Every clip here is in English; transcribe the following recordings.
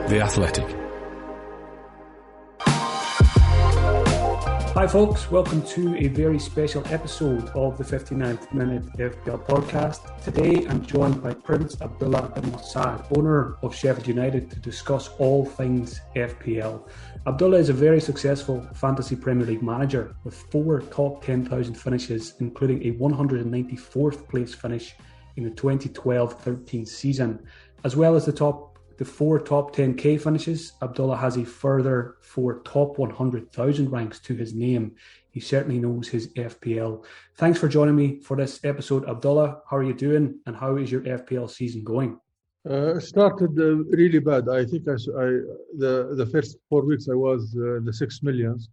The Athletic. Hi folks, welcome to a very special episode of the 59th Minute FPL podcast. Today I'm joined by Prince Abdullah and Mosaad, owner of Sheffield United, to discuss all things FPL. Abdullah is a very successful fantasy Premier League manager with 4 top 10,000 finishes, including a 194th place finish in the 2012-13 season. As well as the 4 top 10k finishes, Abdullah has a further 4 top 100,000 ranks to his name. He certainly knows his FPL. Thanks for joining me for this episode, Abdullah. How are you doing, and how is your FPL season going? It started really bad. I think the first 4 weeks I was in the 6 millions,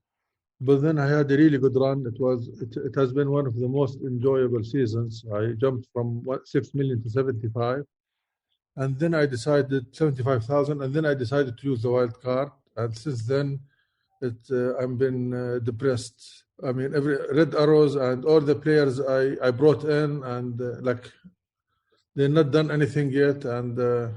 but then I had a really good run. It has been one of the most enjoyable seasons. I jumped from 6 million to 75. And then I decided 75,000, and then I decided to use the wild card. And since then, I've been depressed. I mean, every red arrows and all the players I brought in, and they're not done anything yet. And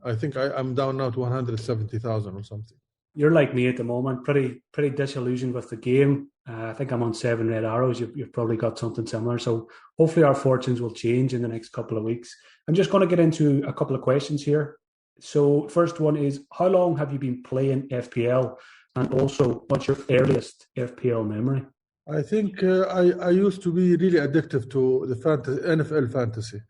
I think I'm down now to 170,000 or something. You're like me at the moment, pretty disillusioned with the game. I think I'm on 7 red arrows. You've probably got something similar. So hopefully our fortunes will change in the next couple of weeks. I'm just going to get into a couple of questions here. So first one is, how long have you been playing FPL? And also, what's your earliest FPL memory? I think I used to be really addictive to the NFL fantasy.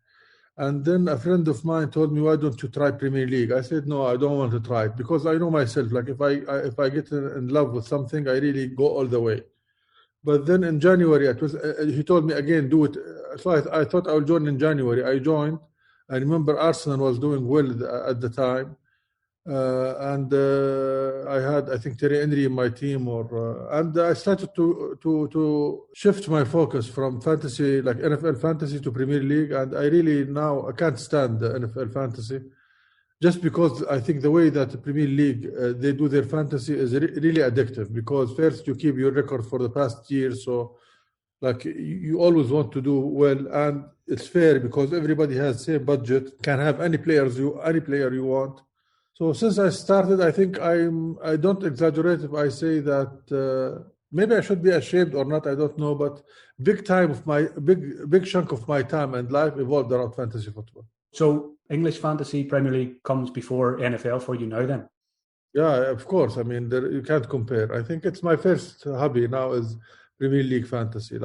And then a friend of mine told me, why don't you try Premier League? I said, no, I don't want to try it, because I know myself, like if I get in love with something, I really go all the way. But then in January, he told me again, do it. So I thought I would join in January. I joined. I remember Arsenal was doing well at the time. And I had, I think, Terry Henry in my team, and I started to shift my focus from fantasy, like NFL fantasy, to Premier League. And I really now I can't stand the NFL fantasy, just because I think the way that the Premier League they do their fantasy is really addictive. Because first you keep your record for the past year, so like you always want to do well, and it's fair because everybody has the same budget, can have any player you want. So since I started, I think I don't exaggerate if I say that maybe I should be ashamed or not, I don't know, but big chunk of my time and life evolved around fantasy football. So English fantasy Premier League comes before NFL for you now then? Yeah, of course. I mean, you can't compare. I think it's my first hobby now is Premier League fantasy.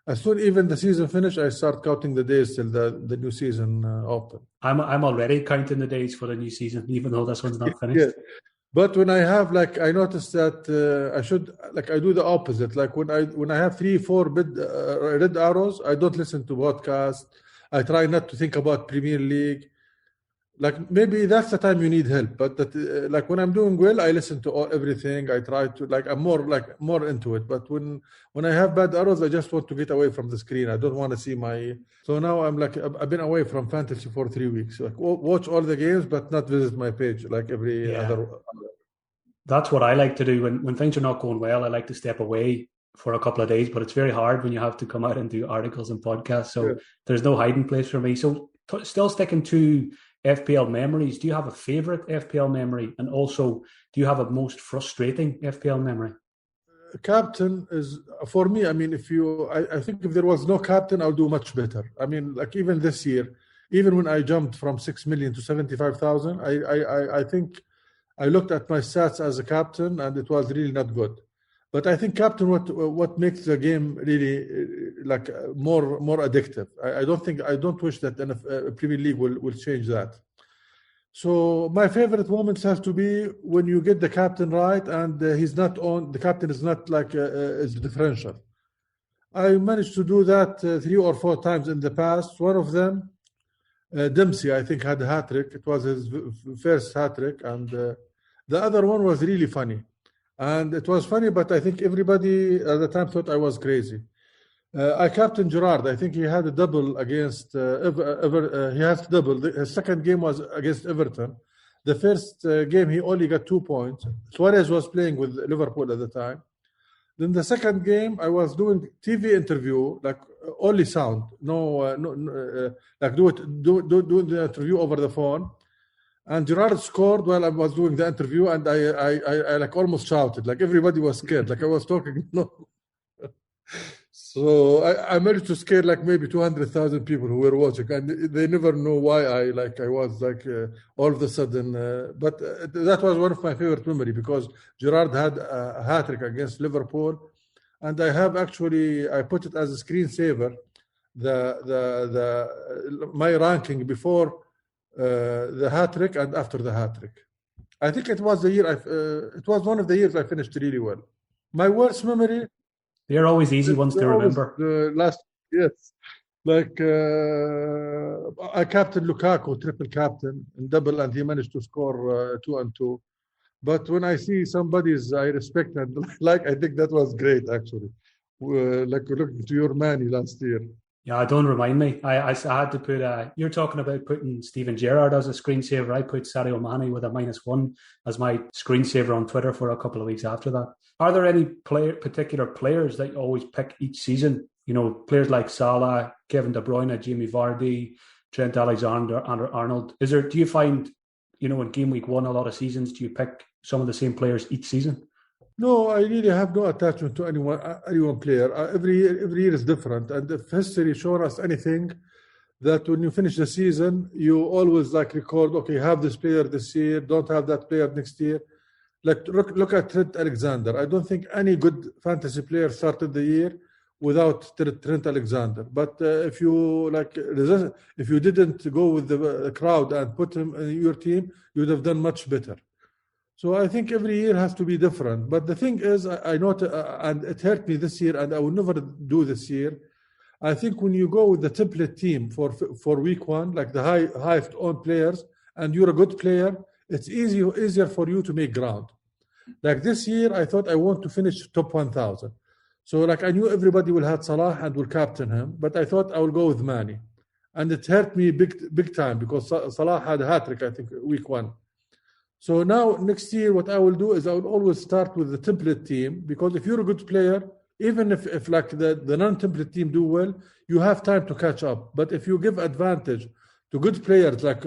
As soon even the season finished, I start counting the days till the new season open. I'm already counting the days for the new season, even though this one's not finished. Yeah. But when I have I noticed that I do the opposite. Like when I have 3-4 red arrows, I don't listen to podcasts. I try not to think about Premier League. Like maybe that's the time you need help. But like when I'm doing well, I listen to everything. I try to I'm more into it. But when I have bad arrows, I just want to get away from the screen. I don't want to see my. So now I've been away from fantasy for 3 weeks. Like watch all the games, but not visit my page like every other. That's what I like to do when things are not going well. I like to step away for a couple of days, but it's very hard when you have to come out and do articles and podcasts. So there's no hiding place for me. So still sticking to FPL memories, do you have a favorite FPL memory? And also, do you have a most frustrating FPL memory? Captain is, for me, I mean, I think if there was no captain, I'll do much better. I mean, like even this year, even when I jumped from 6 million to 75,000, I think I looked at my stats as a captain and it was really not good. But I think captain, what makes the game really more addictive. I don't wish that the Premier League will change that. So my favorite moments have to be when you get the captain right and he's not on. The captain is not is differential. I managed to do that 3 or 4 times in the past. One of them, Dempsey, I think had a hat trick. It was his first hat trick, and the other one was really funny. And it was funny, but I think everybody at the time thought I was crazy. I captained Gerrard. I think he had a double against he has double. His second game was against Everton. The first game, he only got 2 points. Suarez was playing with Liverpool at the time. Then the second game, I was doing TV interview, like only sound, no, like do the interview over the phone. And Gerard scored while I was doing the interview, and I like almost shouted, like everybody was scared, like I was talking. No. So I managed to scare like maybe 200,000 people who were watching, and they never know why I was like all of a sudden. But that was one of my favorite memory because Gerard had a hat trick against Liverpool, and I have actually I put it as a screensaver. My ranking before the hat trick and after the hat trick. I think it was the year it was one of the years I finished really well. My worst memory. They're always easy ones to remember. The last, yes, like I captained Lukaku, triple captain in double, and he managed to score 2 and 2. But when I see somebody's I respect and like, I think that was great actually. Like looking to your Manny last year. Yeah, don't remind me. I had to put you're talking about putting Steven Gerrard as a screensaver. I put Sadio Mane with a -1 as my screensaver on Twitter for a couple of weeks after that. Are there any particular players that you always pick each season? You know, players like Salah, Kevin De Bruyne, Jamie Vardy, Trent Alexander-Arnold. Do you find, you know, in game week 1, a lot of seasons, do you pick some of the same players each season? No, I really have no attachment to any one player. Every year is different, and if history shows us anything, that when you finish the season, you always like record, okay, have this player this year, don't have that player next year. Like look at Trent Alexander. I don't think any good fantasy player started the year without Trent Alexander. But if you didn't go with the crowd and put him in your team, you would have done much better. So I think every year has to be different. But the thing is, I know, and it hurt me this year, and I will never do this year. I think when you go with the template team for week 1, like the highest owned players, and you're a good player, it's easier for you to make ground. Like this year, I thought I want to finish top 1,000. So like I knew everybody will have Salah and will captain him, but I thought I will go with Mane. And it hurt me big time because Salah had a hat-trick, I think, week 1. So now next year, what I will do is I will always start with the template team, because if you're a good player, even if like the non-template team do well, you have time to catch up. But if you give advantage to good players, like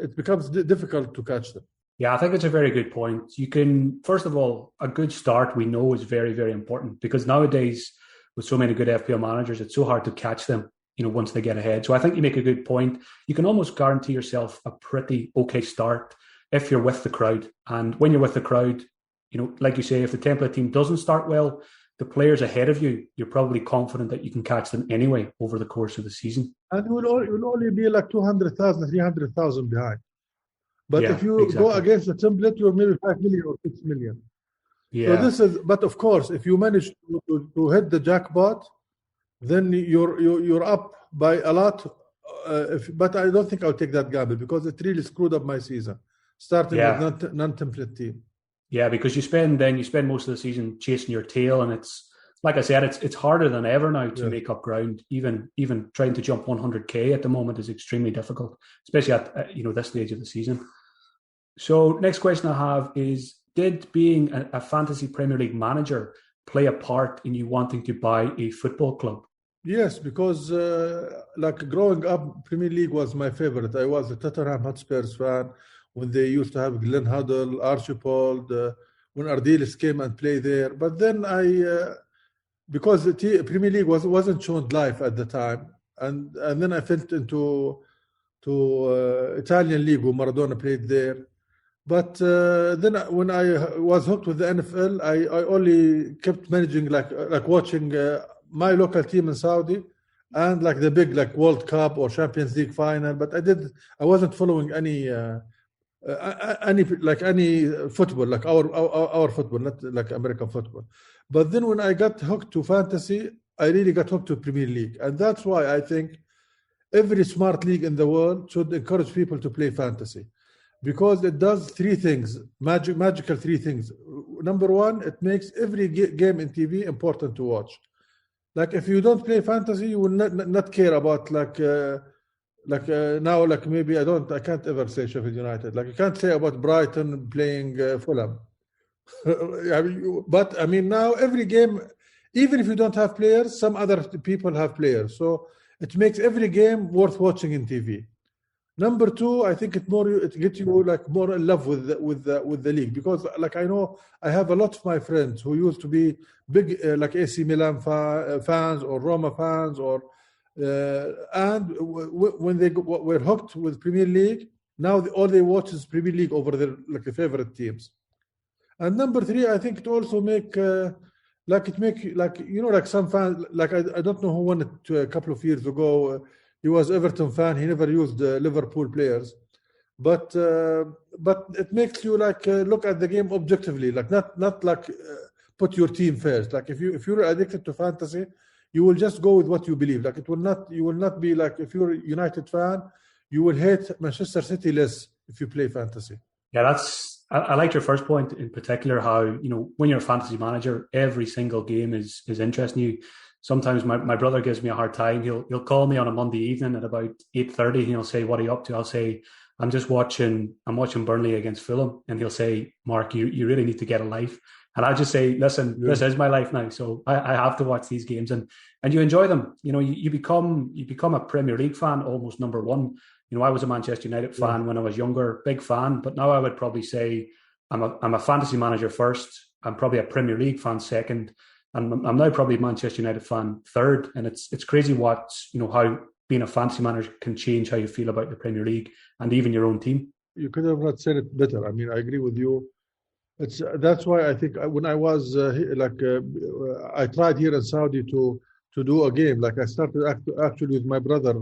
it becomes difficult to catch them. Yeah, I think it's a very good point. You can, first of all, a good start we know is very, very important, because nowadays with so many good FPL managers, it's so hard to catch them, you know, once they get ahead. So I think you make a good point. You can almost guarantee yourself a pretty okay start if you're with the crowd. And when you're with the crowd, you know, like you say, if the template team doesn't start well, the players ahead of you, you're probably confident that you can catch them anyway over the course of the season. And it will only be like 200,000, 300,000 behind. But if you go against the template, you're maybe 5 million or 6 million. Yeah. So but of course, if you manage to hit the jackpot, then you're up by a lot. But I don't think I'll take that gamble, because it really screwed up my season, starting with non-template team. Yeah, because you spend most of the season chasing your tail, and it's like I said, it's harder than ever now to make up ground. Even trying to jump 100k at the moment is extremely difficult, especially at this stage of the season. So next question I have is, did being a fantasy Premier League manager play a part in you wanting to buy a football club? Yes, because like growing up, Premier League was my favorite. I was a Tottenham Hotspurs fan when they used to have Glenn Hoddle, Archibald, when Ardiles came and played there. But then because the Premier League wasn't shown live at the time, and then I fell into Italian League when Maradona played there. But then when I was hooked with the NFL, I only kept managing like watching my local team in Saudi and like the big like World Cup or Champions League final. But I wasn't following any football, like our football, not like American football. But then when I got hooked to fantasy, I really got hooked to Premier League, and that's why I think every smart league in the world should encourage people to play fantasy. Because it does 3 things, magical 3 things. Number 1, it makes every game in TV important to watch. Like if you don't play fantasy, you will not care about now, like maybe I can't ever say Sheffield United. Like you can't say about Brighton playing Fulham. But I mean, now every game, even if you don't have players, some other people have players. So it makes every game worth watching in TV. Number two, I think it gets you like more in love with the league, because like I know I have a lot of my friends who used to be big like AC Milan fans or Roma fans, or and when they were hooked with Premier League, now all they watch is Premier League over their like the favorite teams. And number three, I think it also make like some fans, like I don't know who won it a couple of years ago. He was Everton fan. He never used Liverpool players, but it makes you like look at the game objectively, like not like put your team first. Like if you're addicted to fantasy, you will just go with what you believe. Like you will not be like, if you're a United fan, you will hate Manchester City less if you play fantasy. Yeah, I liked your first point in particular, how, when you're a fantasy manager, every single game is interesting you. Sometimes my brother gives me a hard time. He'll call me on a Monday evening at about 8:30 and he'll say, "What are you up to?" I'll say, I'm watching Burnley against Fulham. And he'll say, "Mark, you really need to get a life." And I'll just say, "Listen, This is my life now. So I have to watch these games." And you enjoy them. You become a Premier League fan almost number one. I was a Manchester United fan when I was younger, big fan, but now I would probably say I'm a fantasy manager first. I'm probably a Premier League fan second. And I'm now probably a Manchester United fan third. And it's crazy how being a fantasy manager can change how you feel about the Premier League and even your own team. You could have not said it better. I mean, I agree with you. That's why I think when I was I tried here in Saudi to do a game. Like I started actually with my brother,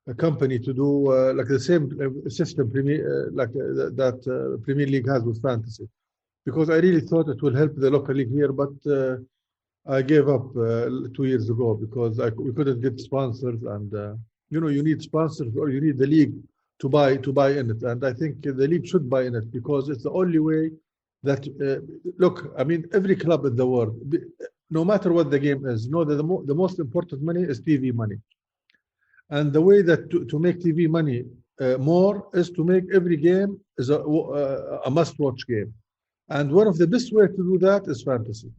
a company to do like the same system that Premier League has with fantasy, because I really thought it will help the local league here, but I gave up 2 years ago because we couldn't get sponsors, and you need sponsors, or you need the league to buy in it, and I think the league should buy in it, because it's the only way that look, I mean, every club in the world, no matter what the game is, know that the most important money is TV money. And the way that to make TV money more is to make every game is a must-watch game. And one of the best ways to do that is fantasy.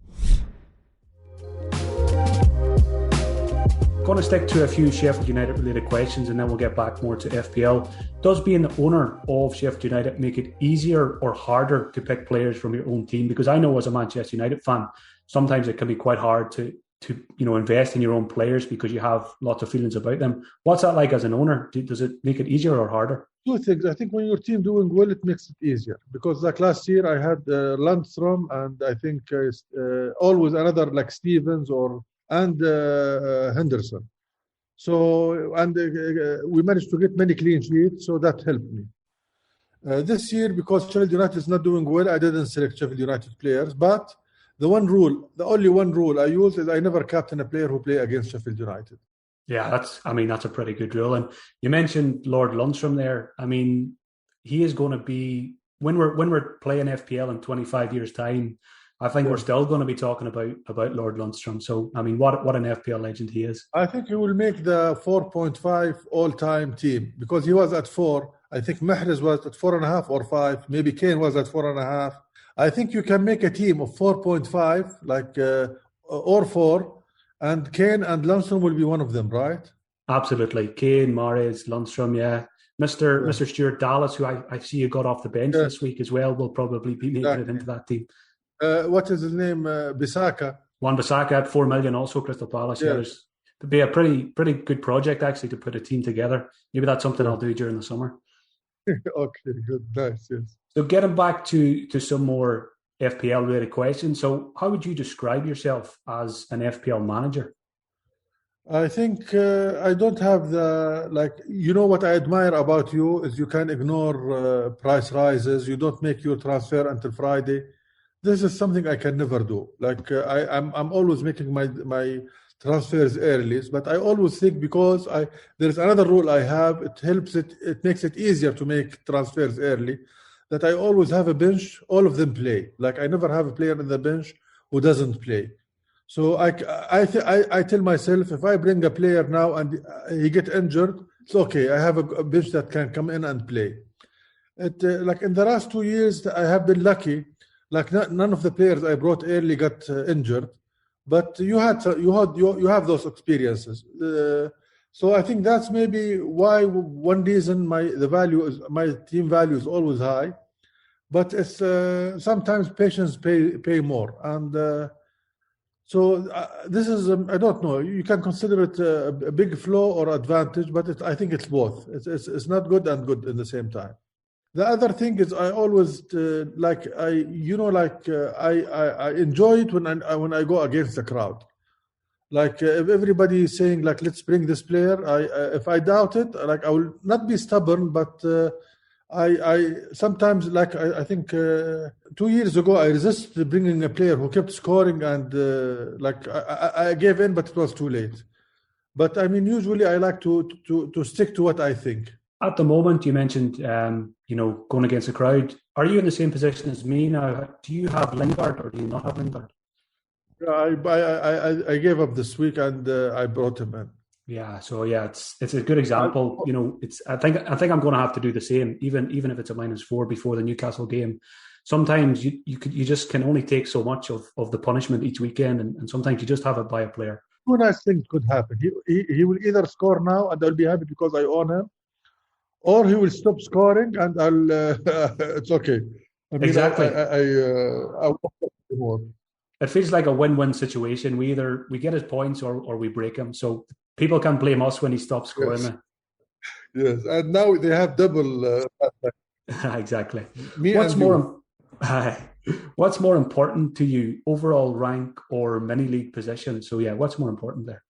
Going to stick to a few Sheffield United related questions, and then we'll get back more to FPL. Does being the owner of Sheffield United make it easier or harder to pick players from your own team? Because I know as a Manchester United fan, sometimes it can be quite hard to invest in your own players because you have lots of feelings about them. What's that like as an owner? Does it make it easier or harder? Two things. I think when your team doing well, it makes it easier, because like last year I had Lundstrom, and I think always another like Stevens and Henderson. So we managed to get many clean sheets, so that helped me. This year, because Sheffield United is not doing well, I didn't select Sheffield United players, but the only one rule I use is I never captain a player who play against Sheffield United. Yeah, that's a pretty good rule. And you mentioned Lord Lundstrom there. I mean, he is going to be, when we're playing FPL in 25 years' time, I think we're still going to be talking about Lord Lundstrom. So, I mean, what an FPL legend he is. I think he will make the 4.5 all-time team, because he was at 4. I think Mahrez was at 4.5 or 5. Maybe Kane was at 4.5. I think you can make a team of 4.5, or 4, and Kane and Lundstrom will be one of them, right? Absolutely. Kane, Mahrez, Lundstrom, yeah. Mr. Stuart Dallas, who I see you got off the bench this week as well, will probably be making it into that team. What is his name? Bissaka. Wan-Bissaka at 4 million, also Crystal Palace. Yeah, it'd be a pretty good project actually to put a team together. Maybe that's something I'll do during the summer. Okay, good, nice, yes. So getting back to some more FPL related questions. So how would you describe yourself as an FPL manager? I think I don't have what I admire about you is you can ignore price rises. You don't make your transfer until Friday. This is something I can never do. Like I'm always making my transfers early, but I always think, because there's another rule I have. It makes it easier to make transfers early, that I always have a bench. All of them play. Like I never have a player in the bench who doesn't play. So I tell myself, if I bring a player now and he get injured, it's okay. I have a bench that can come in and play. Like in the last 2 years, I have been lucky. Like none of the players I brought early got injured, but you have those experiences. So I think that's maybe why one reason my team value is always high, but it's sometimes patients pay more, and so this is I don't know. You can consider it a big flaw or advantage, but I think it's both. It's not good and good in the same time. The other thing is I always I enjoy it when I go against the crowd. Like if everybody is saying like let's bring this player, if I doubt it, like I will not be stubborn, but I sometimes like I think 2 years ago I resisted bringing a player who kept scoring and I gave in, but it was too late. But I mean usually I like to stick to what I think. At the moment, you mentioned going against the crowd. Are you in the same position as me now? Do you have Lingard or do you not have Lingard? I gave up this week and I brought him in. Yeah, so yeah, it's a good example. I think I'm going to have to do the same, even if it's a -4 before the Newcastle game. Sometimes you just can only take so much of the punishment each weekend, and sometimes you just have it by a player. Two nice things could happen. He will either score now and I'll be happy because I own him, or he will stop scoring and I'll it's okay. I mean, exactly. I more. It feels like a win-win situation. We get his points or we break him. So people can blame us when he stops scoring. Yes, yes. And now they have double. Exactly. What's more important to you, overall rank or mini league position? So yeah, what's more important there?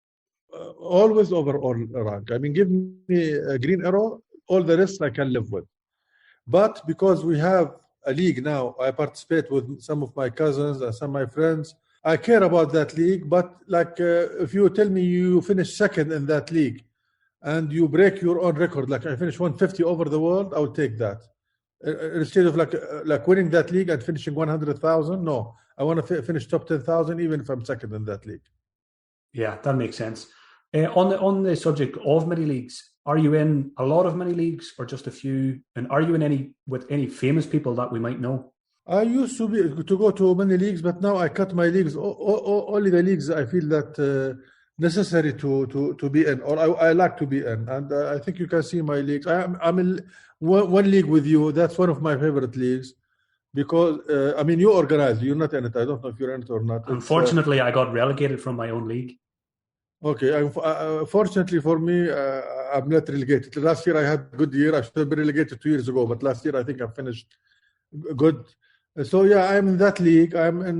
Always overall rank. I mean, give me a green arrow. All the rest I can live with. But because we have a league now, I participate with some of my cousins and some of my friends. I care about that league, but like if you tell me you finish second in that league and you break your own record, like I finished 150 over the world, I would take that. Instead of like winning that league and finishing 100,000, no. I want to finish top 10,000 even if I'm second in that league. Yeah, that makes sense. On the subject of mini leagues, are you in a lot of mini leagues or just a few? And are you in with any famous people that we might know? I used to go to many leagues, but now I cut my leagues. Only the leagues I feel that necessary to be in, or I like to be in. And I think you can see my leagues. I'm in one league with you. That's one of my favorite leagues because I mean you organize. You're not in it. I don't know if you're in it or not. Unfortunately, I got relegated from my own league. Okay. Fortunately for me, I'm not relegated. Last year I had a good year. I should have been relegated 2 years ago, but last year I think I finished good. So yeah, I'm in that league. I'm in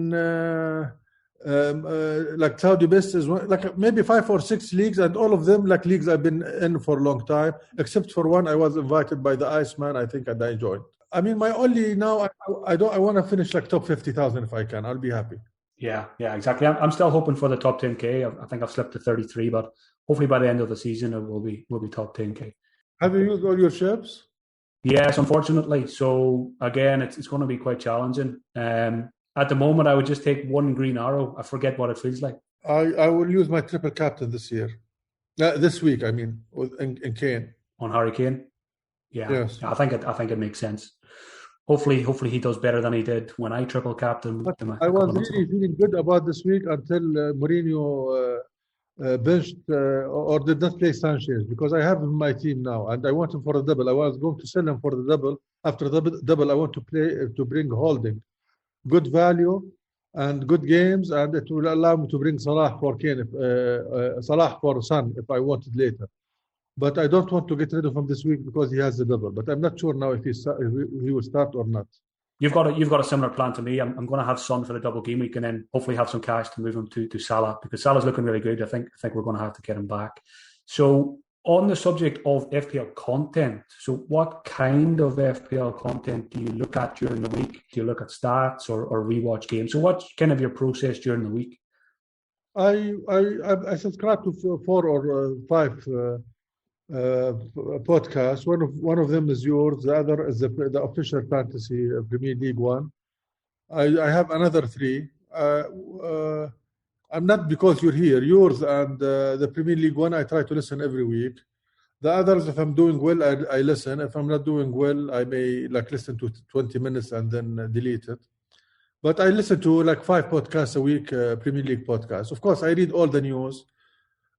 like Saudi Best is like maybe 5 or 6 leagues, and all of them like leagues I've been in for a long time, except for one I was invited by the Iceman, I think, and I joined. I mean, my only now I want to finish like top 50,000 if I can. I'll be happy. Yeah, exactly. I'm still hoping for the top 10K. I think I've slipped to 33, but hopefully by the end of the season it will be top 10K. Have you used all your ships? Yes, unfortunately. So again, it's going to be quite challenging. At the moment, I would just take one green arrow. I forget what it feels like. I will use my triple captain this year. This week, I mean, in Kane. On Harry Kane? Yeah. Yes. I think it makes sense. Hopefully he does better than he did when I triple captain. I was really feeling good about this week until Mourinho benched or did not play Sanchez, because I have him in my team now and I want him for the double. I was going to sell him for the double. After the double, I want to bring Holding. Good value and good games, and it will allow me to bring Salah for Kane, Salah for Son if I wanted later. But I don't want to get rid of him this week because he has the double. But I'm not sure now if he will start or not. You've got a similar plan to me. I'm going to have Son for the double game week and then hopefully have some cash to move him to Salah, because Salah's looking really good. I think we're going to have to get him back. So on the subject of FPL content, so what kind of FPL content do you look at during the week? Do you look at stats or rewatch games? So what's kind of your process during the week? I subscribe to 4 or 5 podcasts. One of them is yours. The other is the official fantasy Premier League one. I have another 3. I'm not, because you're here. Yours and the Premier League one, I try to listen every week. The others, if I'm doing well, I listen. If I'm not doing well, I may listen to 20 minutes and then delete it. But I listen to 5 podcasts a week, Premier League podcasts. Of course, I read all the news.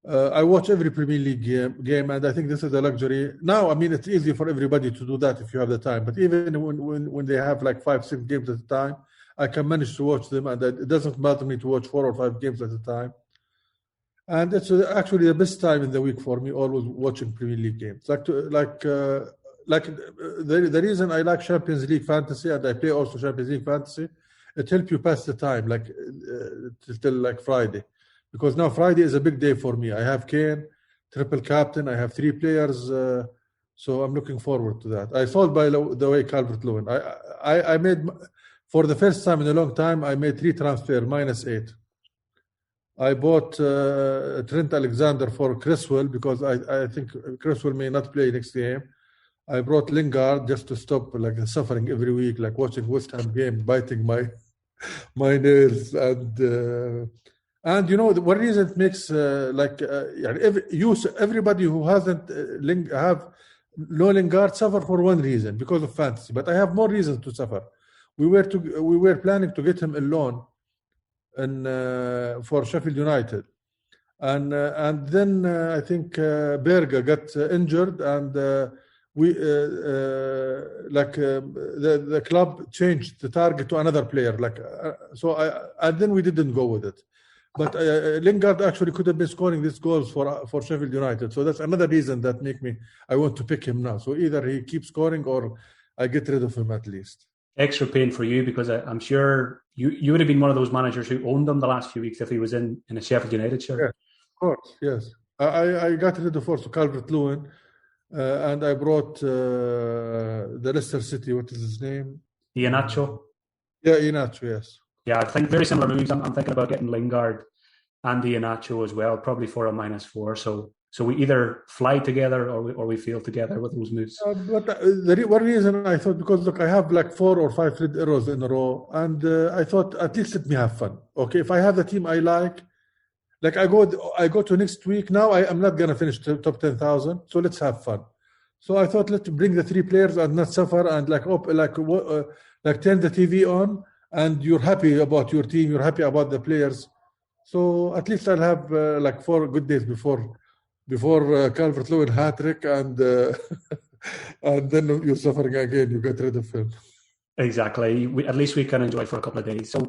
I watch every Premier League game, and I think this is a luxury. Now, I mean, it's easy for everybody to do that if you have the time. But even when they have like 5-6 games at a time, I can manage to watch them, and it doesn't bother me to watch 4 or 5 games at a time. And it's actually the best time in the week for me, always watching Premier League games. The reason I like Champions League fantasy, and I play also Champions League fantasy, it helps you pass the time, till like Friday. Because now Friday is a big day for me. I have Kane, triple captain. I have 3 players, so I'm looking forward to that. I sold, by the way, Calvert-Lewin. I made, for the first time in a long time, I made 3 transfers, -8. I bought Trent Alexander for Cresswell because I think Cresswell may not play next game. I brought Lingard just to stop like the suffering every week, like watching West Ham game, biting my nerves. And you know, one reason it makes everybody who hasn't have no Lingard suffer for one reason, because of fantasy. But I have more reasons to suffer. We were planning to get him a loan for Sheffield United, and then I think Berger got injured, and the club changed the target to another player. And then we didn't go with it. But Lingard actually could have been scoring these goals for Sheffield United. So that's another reason that I want to pick him now. So either he keeps scoring or I get rid of him at least. Extra pain for you, because I'm sure you would have been one of those managers who owned him the last few weeks if he was in a Sheffield United shirt. Yeah, of course, yes. I got rid of also Calvert-Lewin, and I brought the Leicester City, what is his name? Iheanacho. Yeah, Iheanacho, yes. Yeah, I think very similar moves. I'm thinking about getting Lingard and Iheanacho as well, probably for a -4. So we either fly together or we fail together with those moves. But the one reason I thought, because look, I have like 4 or 5 red arrows in a row, and I thought at least let me have fun. Okay, if I have the team I like I go to next week. Now I'm not gonna finish top 10,000, so let's have fun. So I thought let's bring the 3 players and not suffer, and turn the TV on, and you're happy about your team, you're happy about the players. So at least I'll have 4 good days before Calvert-Lewin hat-trick, and and then you're suffering again. You get rid of him. Exactly. At least we can enjoy for a couple of days. So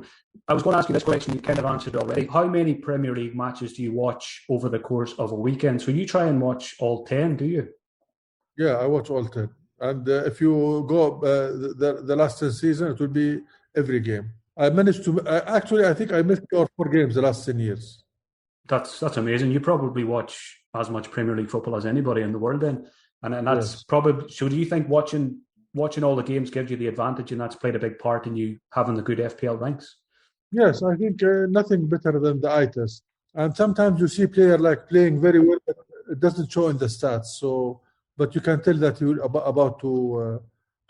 I was going to ask you this question. You kind of answered already. How many Premier League matches do you watch over the course of a weekend? So you try and watch all 10, do you? Yeah, I watch all 10. And if you go the last 10 season, it will be every game. I managed to actually, I think I missed 4 games the last 10 years. That's amazing. You probably watch as much Premier League football as anybody in the world then. And that's probably, so do you think watching all the games gives you the advantage, and that's played a big part in you having the good FPL ranks? Yes, I think nothing better than the eye test. And sometimes you see player playing very well, but it doesn't show in the stats. So, but you can tell that you're about to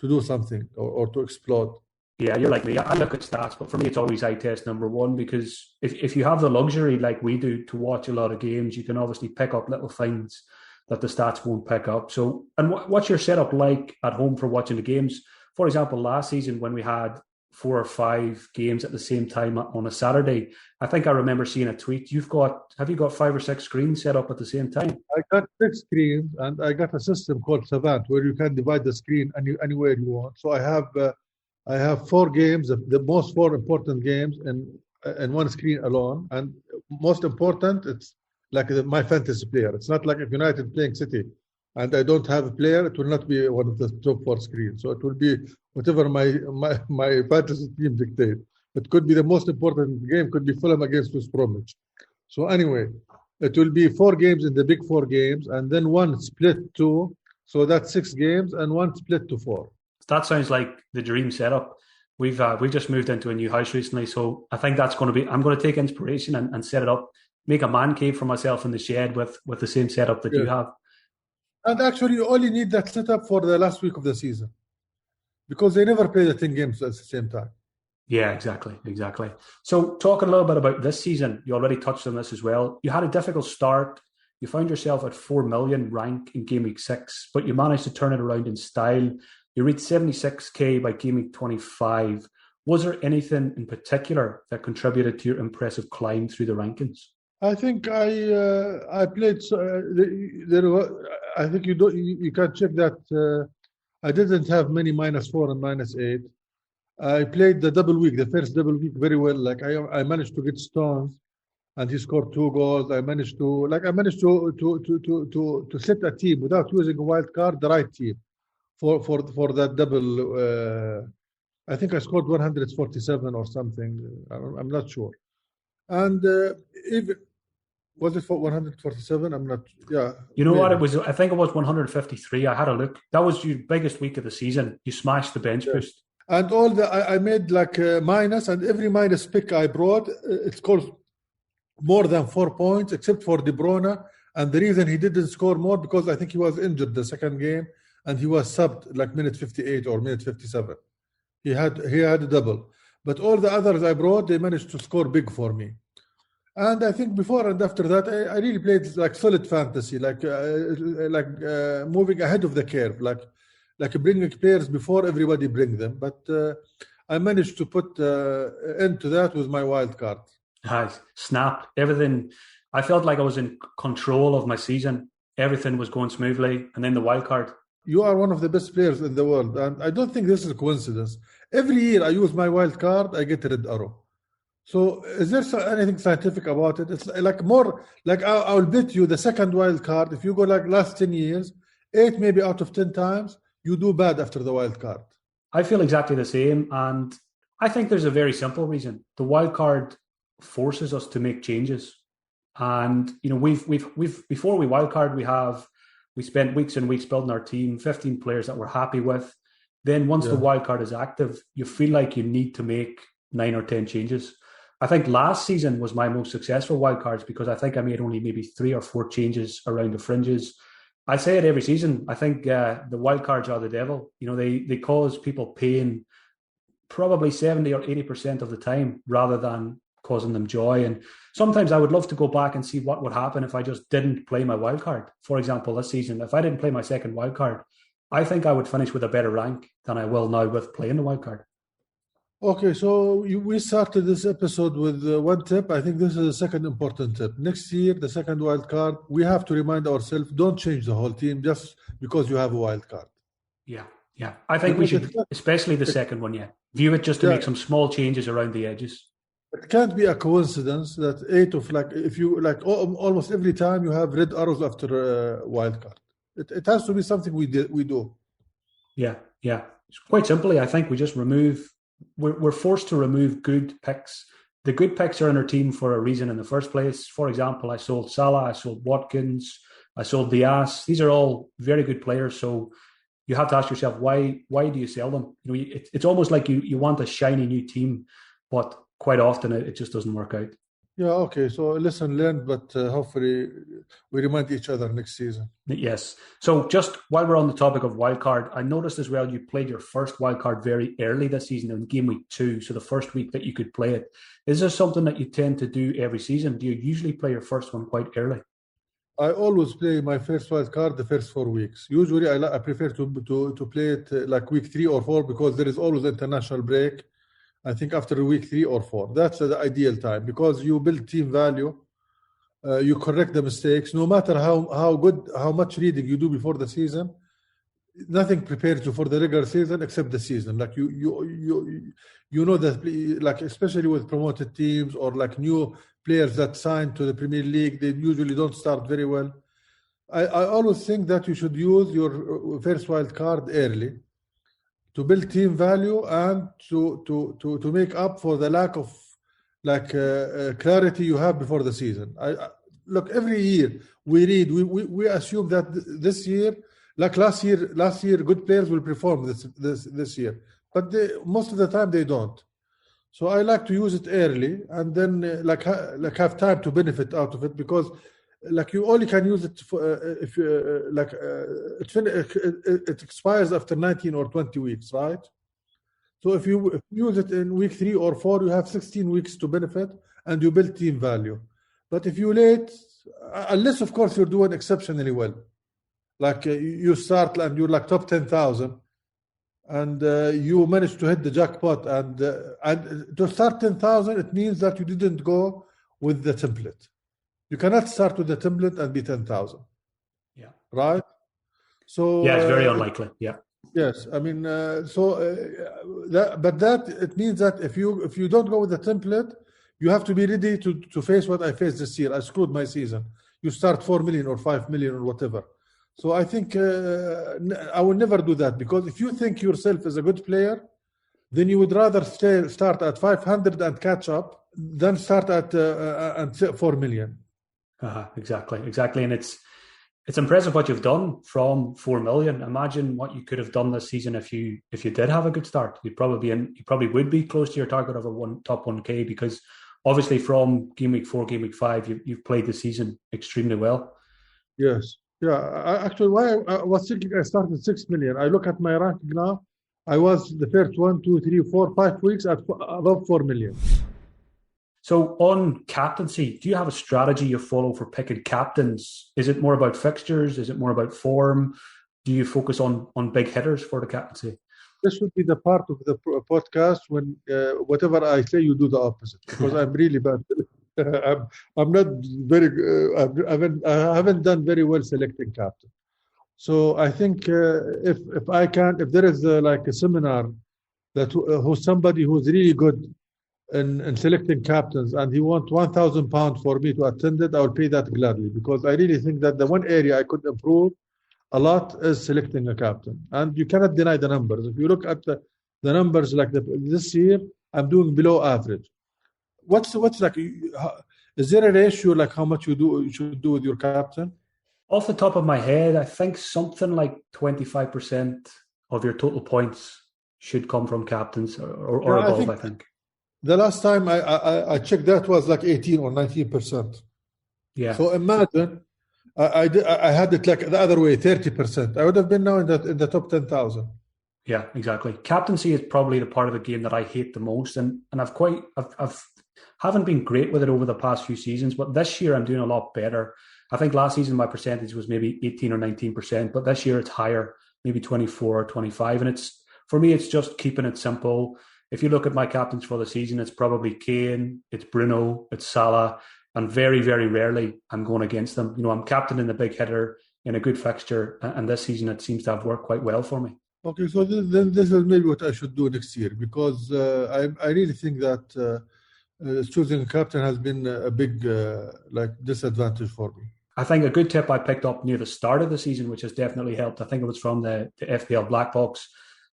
do something or to explode. Yeah, you're like me. I look at stats, but for me, it's always eye test number one, because if you have the luxury like we do to watch a lot of games, you can obviously pick up little things that the stats won't pick up. So, and what's your setup like at home for watching the games? For example, last season when we had 4 or 5 games at the same time on a Saturday, I think I remember seeing a tweet. Have you got 5 or 6 screens set up at the same time? I got 6 screens, and I got a system called Savant where you can divide the screen anywhere you want. So I have 4 games, the most 4 important games, in one screen alone. And most important, it's like my fantasy player. It's not like if United playing City and I don't have a player, it will not be one of the top 4 screens. So it will be whatever my fantasy team dictate. It could be the most important game, could be Fulham against West Bromwich. So anyway, it will be 4 games in the big 4 games, and then 1 split 2. So that's 6 games, and 1 split to 4. That sounds like the dream setup. We've just moved into a new house recently, so I think that's going to be. I'm going to take inspiration and set it up, make a man cave for myself in the shed with the same setup that you have. And actually, you only need that setup for the last week of the season, because they never play the 10 games at the same time. Yeah, exactly. So talking a little bit about this season, you already touched on this as well. You had a difficult start. You found yourself at 4 million rank in game week 6, but you managed to turn it around in style. You reached 76k by game week 25. Was there anything in particular that contributed to your impressive climb through the rankings? I think I played. I think you can check that. I didn't have many -4 and -8. I played the double week, the first double week, very well. Like I managed to get Stones, and he scored 2 goals. I managed to set a team without using a wild card, the right team for that double. I think I scored 147 or something. I'm not sure. And even was it for 147? I'm not. Yeah. You know what? It was. I think it was 153. I had a look. That was your biggest week of the season. You smashed the bench boost. And all I made like minus, and every minus pick I brought, it scores more than 4 points, except for De Bruyne. And the reason he didn't score more because I think he was injured the second game, and he was subbed like minute 58 or minute 57. He had a double, but all the others I brought, they managed to score big for me. And I think before and after that, I really played like solid fantasy, like moving ahead of the curve, like bringing players before everybody bring them. But I managed to put end to that with my wild card. Snapped everything. I felt like I was in control of my season. Everything was going smoothly, and then the wild card. You are one of the best players in the world, and I don't think this is a coincidence. Every year I use my wild card, I get a red arrow. So is there anything scientific about it? It's like more like I'll bet you the second wild card, if you go like last 10 years, 8 maybe out of 10 times, you do bad after the wild card. I feel exactly the same, and I think there's a very simple reason. The wild card forces us to make changes. And you know, we've before we wild card, we spent weeks and weeks building our team, 15 players that we're happy with. Then once the wild card is active, you feel like you need to make 9 or 10 changes. I think last season was my most successful wild cards because I think I made only maybe 3 or 4 changes around the fringes. I say it every season. I think the wild cards are the devil. You know, they cause people pain probably 70 or 80% of the time rather than causing them joy. And sometimes I would love to go back and see what would happen if I just didn't play my wild card. For example, this season, if I didn't play my second wild card, I think I would finish with a better rank than I will now with playing the wild card. Okay, so we started this episode with one tip. I think this is the second important tip. Next year, the second wild card, we have to remind ourselves, don't change the whole team just because you have a wild card. Yeah. I think we should, especially the second one, view it just to make some small changes around the edges. It can't be a coincidence that 8 of like, if you like almost every time you have red arrows after a wild card. It has to be something we do. Yeah. Quite simply, I think we just we're forced to remove good picks. The good picks are in our team for a reason in the first place. For example, I sold Salah, I sold Watkins, I sold Diaz. These are all very good players. So you have to ask yourself, why do you sell them? You know, it's almost like you want a shiny new team, but quite often it just doesn't work out. Yeah, okay. So lesson learned, but hopefully we remind each other next season. Yes. So just while we're on the topic of wildcard, I noticed as well you played your first wildcard very early this season in game week 2, so the first week that you could play it. Is this something that you tend to do every season? Do you usually play your first one quite early? I always play my first wildcard the first 4 weeks. Usually I prefer to play it like week 3 or 4 because there is always international break. I think after week 3 or 4, that's the ideal time because you build team value, you correct the mistakes. No matter how much reading you do before the season, nothing prepares you for the regular season except the season. Like you know that, like especially with promoted teams or like new players that sign to the Premier League, they usually don't start very well. I always think that you should use your first wild card early to build team value and to make up for the lack of clarity you have before the season. Look, every year we assume that this year, like last year, good players will perform this year, but most of the time they don't. So I like to use it early and then have time to benefit out of it because like you only can use it for, if it expires after 19 or 20 weeks, right? So if you use it in week 3 or 4, you have 16 weeks to benefit and you build team value. But if you late, unless of course you're doing exceptionally well, like you start and you're like top 10,000 and you manage to hit the jackpot and to start 10,000, it means that you didn't go with the template. You cannot start with the template and be 10,000. Yeah. Right? So yeah, it's very unlikely. Yeah. Yes, I mean, it means that if you don't go with the template, you have to be ready to face what I faced this year. I screwed my season. You start 4 million or 5 million or whatever. So I think I will never do that, because if you think yourself as a good player, then you would rather start at 500 and catch up than start at 4 million. Exactly. And it's impressive what you've done from 4 million. Imagine what you could have done this season if you did have a good start. You probably would be close to your target of top 1K, because obviously from game week 4, game week 5, you've played the season extremely well. Yes. Yeah. Actually, why I was thinking I started 6 million. I look at my ranking now. I was the first 1, 2, 3, 4, 5 weeks at above 4 million. So on captaincy, do you have a strategy you follow for picking captains? Is it more about fixtures? Is it more about form? Do you focus on big hitters for the captaincy? This should be the part of the podcast when whatever I say, you do the opposite, because I'm really bad. I'm not very. I haven't done very well selecting captain. So I think if there is like a seminar that who's somebody who's really good in selecting captains, and he wants £1,000 for me to attend it, I will pay that gladly, because I really think that the one area I could improve a lot is selecting a captain. And you cannot deny the numbers. If you look at the numbers, like this year, I'm doing below average. What's like? Is there a ratio like how much you should do with your captain? Off the top of my head, I think something like 25% of your total points should come from captains or above, I think. The last time I checked, that was like 18 or 19%. Yeah. So imagine I had it like the other way, 30%. I would have been now in the top 10,000. Yeah, exactly. Captaincy is probably the part of the game that I hate the most, and I've haven't been great with it over the past few seasons, but this year I'm doing a lot better. I think last season my percentage was maybe 18 or 19%, but this year it's higher, maybe 24 or 25. And for me, it's just keeping it simple. If you look at my captains for the season, it's probably Kane, it's Bruno, it's Salah, and very, very rarely I'm going against them. I'm captaining the big hitter in a good fixture, and this season it seems to have worked quite well for me. Okay, so then this is maybe what I should do next year, because I really think that choosing a captain has been a big disadvantage for me. I think a good tip I picked up near the start of the season, which has definitely helped, I think it was from the FPL Black Box,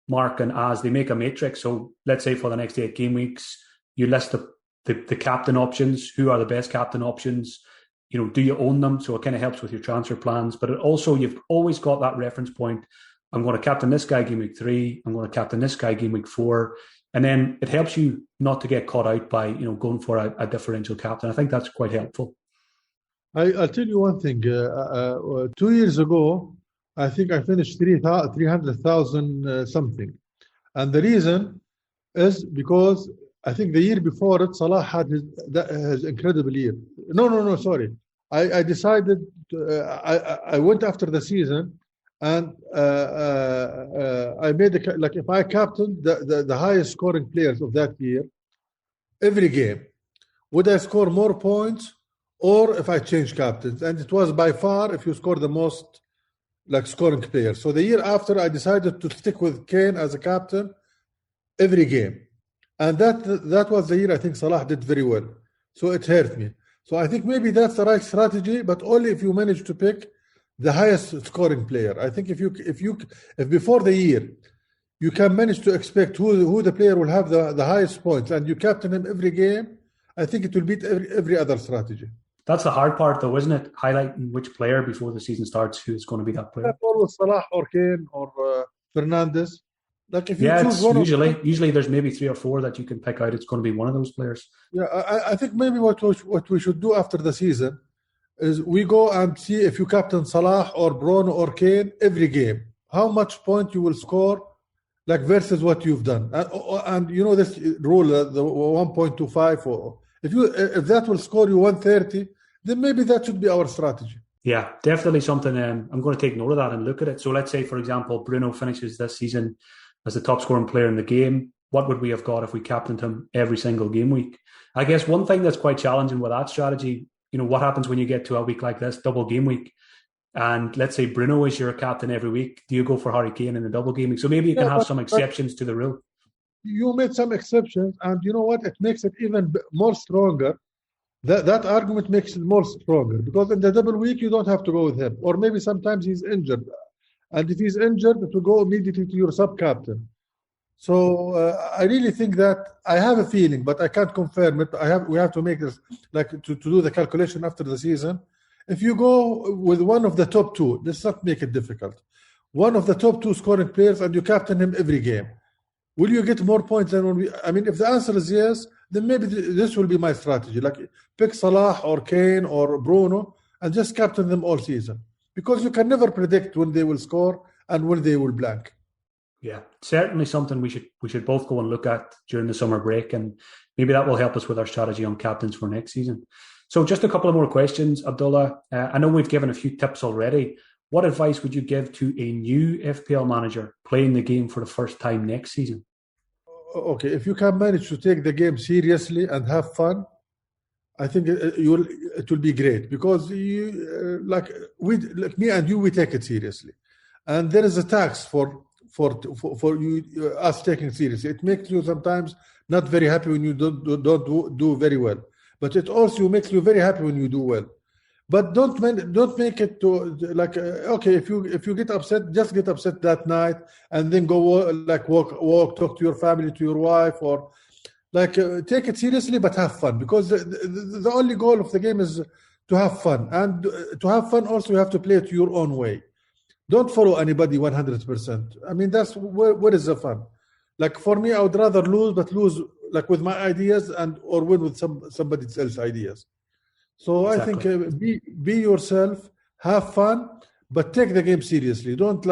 Mark and Az, they make a matrix. So let's say for the next 8 game weeks, you list the captain options. Who are the best captain options? Do you own them? So it kind of helps with your transfer plans. But you've always got that reference point. I'm going to captain this guy game week 3. I'm going to captain this guy game week 4. And then it helps you not to get caught out by going for a differential captain. I think that's quite helpful. I'll tell you one thing. 2 years ago, I think I finished 300,000 something. And the reason is because I think the year before it, Salah had his incredible year. No, sorry. I decided, I went after the season, and I made if I captained the highest scoring players of that year, every game, would I score more points or if I change captains? And it was by far if you score the most scoring players. So the year after, I decided to stick with Kane as a captain every game. And that was the year I think Salah did very well. So it hurt me. So I think maybe that's the right strategy, but only if you manage to pick the highest scoring player. I think if before the year you can manage to expect who the player will have the highest points, and you captain him every game, I think it will beat every other strategy. That's the hard part, though, isn't it? Highlighting which player before the season starts who's going to be that player. Always Salah or Kane or Fernandes. If you choose one usually there's maybe 3 or 4 that you can pick out. It's going to be one of those players. Yeah, I think maybe what we should do after the season is we go and see if you captain Salah or Bruno or Kane every game, how much point you will score, versus what you've done. And this rule, the 1.25, or if that will score you 130, then maybe that should be our strategy. Yeah, definitely something. I'm going to take note of that and look at it. So let's say, for example, Bruno finishes this season as the top scoring player in the game. What would we have got if we captained him every single game week? I guess one thing that's quite challenging with that strategy, what happens when you get to a week like this, double game week, and let's say Bruno is your captain every week. Do you go for Harry Kane in the double game week? So maybe you can have some exceptions to the rule. You made some exceptions, and you know what? It makes it even more stronger. That argument makes it more stronger, because in the double week, you don't have to go with him. Or maybe sometimes he's injured. And if he's injured, it will go immediately to your sub-captain. So I really think that I have a feeling, but I can't confirm it. We have to make this, like to do the calculation after the season. If you go with one of the top two, let's not make it difficult. One of the top two scoring players, and you captain him every game. Will you get more points than when if the answer is yes, then maybe this will be my strategy. Like pick Salah or Kane or Bruno and just captain them all season. Because you can never predict when they will score and when they will blank. Yeah, certainly something we should both go and look at during the summer break, and maybe that will help us with our strategy on captains for next season. So just a couple of more questions, Abdullah. I know we've given a few tips already. What advice would you give to a new FPL manager playing the game for the first time next season? Okay, if you can manage to take the game seriously and have fun, I think it will be great, because you like me and you, we take it seriously, and there is a tax for you us taking it seriously. It makes you sometimes not very happy when you don't do very well, but it also makes you very happy when you do well. But don't make it to like okay, if you get upset, just get upset that night and then go walk, talk to your family, to your wife, or like take it seriously but have fun, because the only goal of the game is to have fun, and to have fun also you have to play it your own way. Don't follow anybody 100%. I mean, that's where is the fun? Like for me, I would rather lose, but lose like with my ideas or win with somebody else's ideas. So exactly. I think be yourself, have fun, but take the game seriously. Don't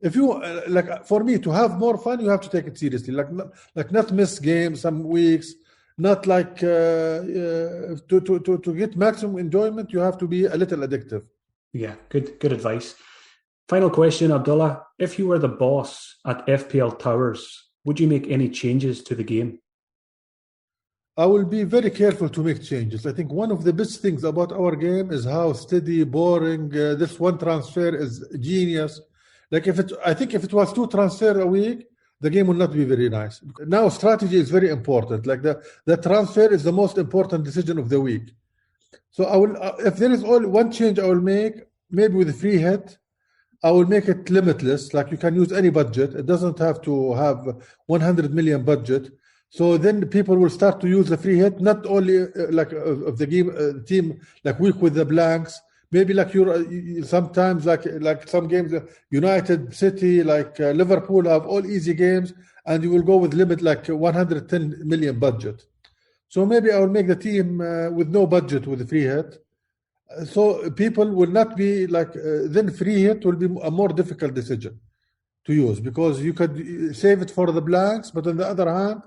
if you like, for me to have more fun, you have to take it seriously. Not miss games some weeks. Not like to get maximum enjoyment, you have to be a little addictive. Yeah, good advice. Final question, Abdullah. If you were the boss at FPL Towers, would you make any changes to the game? I will be very careful to make changes. I think one of the best things about our game is how steady, boring. This one transfer is genius. Like I think if it was 2 transfers a week, the game will not be very nice. Now strategy is very important. Like the transfer is the most important decision of the week. So I will, if there is only one change I will make, maybe with a free hit, I will make it limitless. Like you can use any budget. It doesn't have to have 100 million budget. So then people will start to use the free hit, not only of the game team, like week with the blanks. Maybe like sometimes like some games, United, City, like Liverpool have all easy games, and you will go with limit like 110 million budget. So maybe I will make the team with no budget with the free hit. So people will not be like, then free hit will be a more difficult decision to use, because you could save it for the blanks, but on the other hand,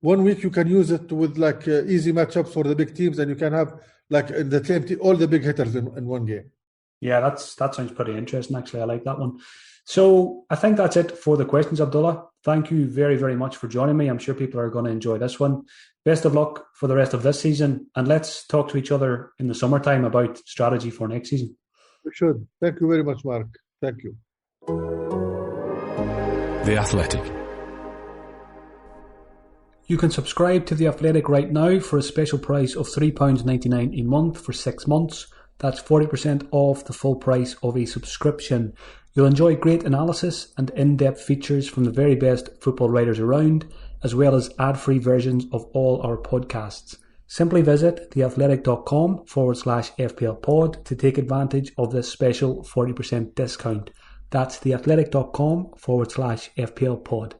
1 week you can use it with like easy matchups for the big teams, and you can have like in the same team, all the big hitters in one game. Yeah, that sounds pretty interesting, actually. I like that one. So I think that's it for the questions, Abdullah. Thank you very, very much for joining me. I'm sure people are going to enjoy this one. Best of luck for the rest of this season, and let's talk to each other in the summertime about strategy for next season. We should. Thank you very much, Mark. Thank you. The Athletic. You can subscribe to The Athletic right now for a special price of £3.99 a month for 6 months. That's 40% off the full price of a subscription. You'll enjoy great analysis and in-depth features from the very best football writers around, as well as ad-free versions of all our podcasts. Simply visit theathletic.com/FPL pod to take advantage of this special 40% discount. That's theathletic.com/FPL pod.